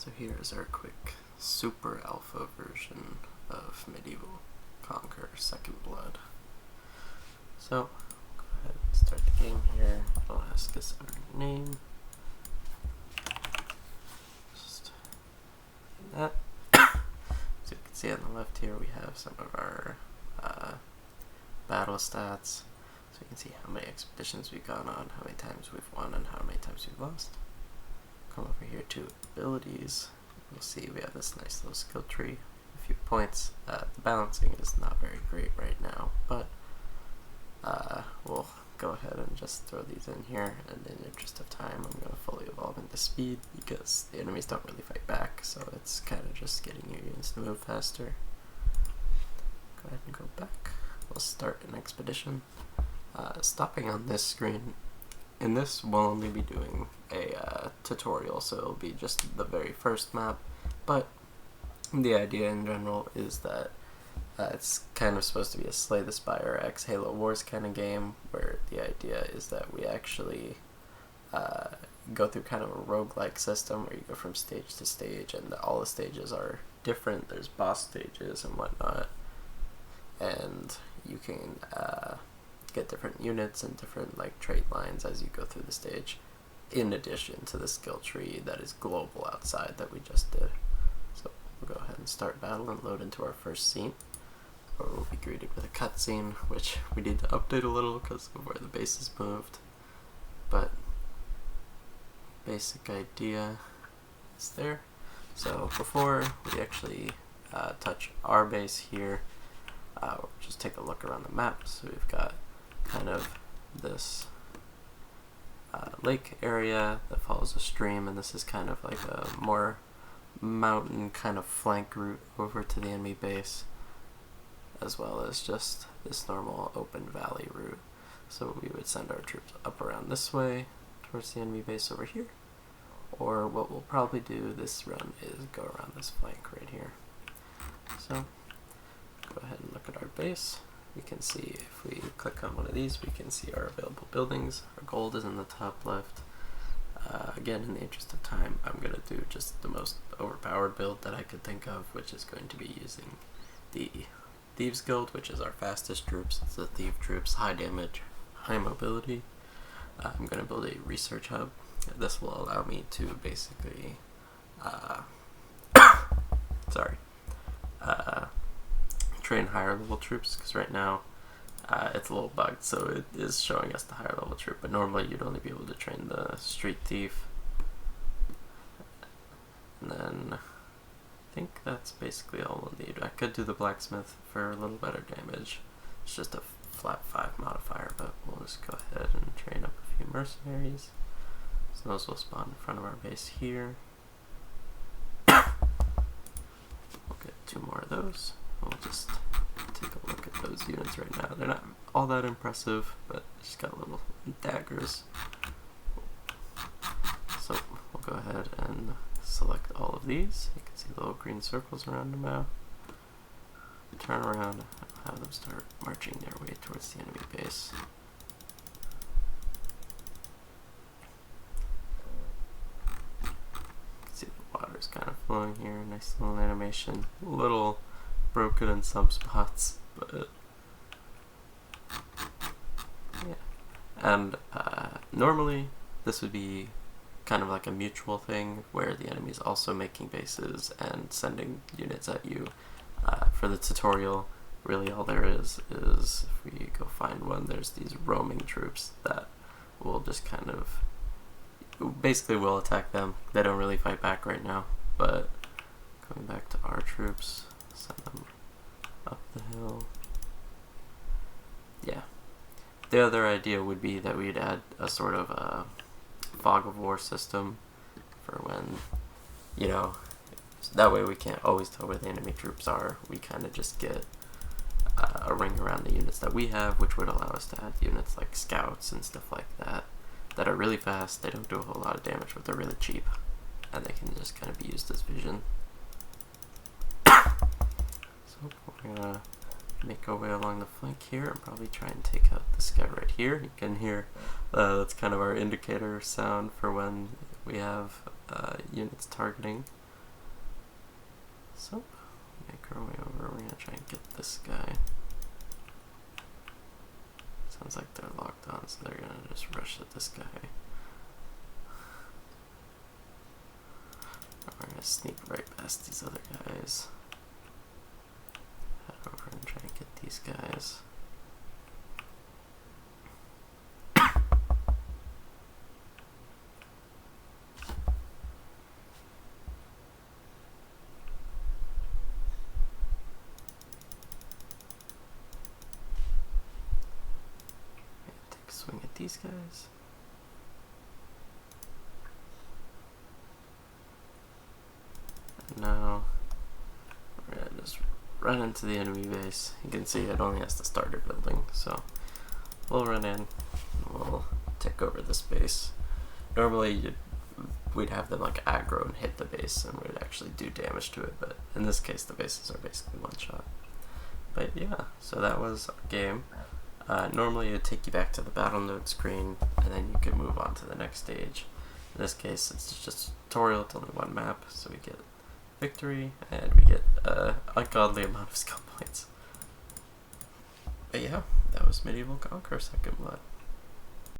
So here is our quick super alpha version of Medieval Conquer Second Blood. So, go ahead and start the game here. It'll ask us our name. Just that. So you can see on the left here we have some of our battle stats. So you can see how many expeditions we've gone on, how many times we've won, and how many times we've lost. Come over here to abilities. You'll see we have this nice little skill tree, a few points. The balancing is not very great right now, but we'll go ahead and just throw these in here, and in the interest of time I'm going to fully evolve into speed because the enemies don't really fight back, so it's kind of just getting your units to move faster. Go ahead and go back. We'll start an expedition. Stopping on this screen, in this we'll only be doing a tutorial, so it'll be just the very first map, but the idea in general is that it's kind of supposed to be a Slay the Spire X Halo Wars kind of game, where the idea is that we actually go through kind of a roguelike system where you go from stage to stage, and all the stages are different. There's boss stages and whatnot, and you can get different units and different trait lines as you go through the stage, in addition to the skill tree that is global outside that we just did. So we'll go ahead and start battle and load into our first scene, or we'll be greeted with a cutscene, which we need to update a little because of where the base is moved, but basic idea is there. So before we actually touch our base here, we'll just take a look around the map. So we've got kind of this lake area that follows a stream, and this is kind of like a more mountain kind of flank route over to the enemy base, as well as just this normal open valley route. So we would send our troops up around this way towards the enemy base over here, or what we'll probably do this run is go around this flank right here. So go ahead and look at our base. We can see, if we click on one of these, we can see our available buildings. Our gold is in the top left. Again, in the interest of time, I'm going to do just the most overpowered build that I could think of, which is going to be using the Thieves Guild, which is our fastest troops. It's the Thief troops, high damage, high mobility. I'm going to build a research hub. This will allow me to basically train higher level troops, because right now it's a little bugged, so it is showing us the higher level troop, but normally you'd only be able to train the street thief. And then I think that's basically all we'll need. I could do the blacksmith for a little better damage. It's just a flat 5 modifier, but we'll just go ahead and train up a few mercenaries. So those will spawn in front of our base here. We'll get 2 more of those. We'll just take a look at those units right now. They're not all that impressive, but just got little daggers. So we'll go ahead and select all of these. You can see the little green circles around them now. Turn around and have them start marching their way towards the enemy base. You can see the water's kind of flowing here. Nice little animation. A little broken in some spots, but yeah. And normally this would be kind of like a mutual thing where the enemy's also making bases and sending units at you. For the tutorial, really all there is if we go find one, there's these roaming troops that will just kind of basically will attack them. They don't really fight back right now, but going back to our troops, send them up the hill. Yeah. The other idea would be that we'd add a sort of a fog of war system for when, that way we can't always tell where the enemy troops are. We kind of just get a ring around the units that we have, which would allow us to add units like scouts and stuff like that are really fast. They don't do a whole lot of damage, but they're really cheap, and they can just kind of be used as vision. So we're gonna make our way along the flank here and probably try and take out this guy right here. You can hear that's kind of our indicator sound for when we have units targeting. So, make our way over. We're gonna try and get this guy. Sounds like they're locked on, so they're gonna just rush at this guy. We're gonna sneak right past these other guys. Head over and try and get these guys. Take a swing at these guys. Now we're gonna just run into the enemy base. You can see it only has the starter building, so we'll run in and we'll take over this base. Normally we'd have them like aggro and hit the base and we'd actually do damage to it, but in this case the bases are basically one shot. But yeah, so that was our game. Normally it'd take you back to the battle node screen and then you can move on to the next stage. In this case it's just a tutorial, it's only one map, so we get victory, and we get an ungodly amount of skill points. But yeah, that was Medieval Conquer Second Blood.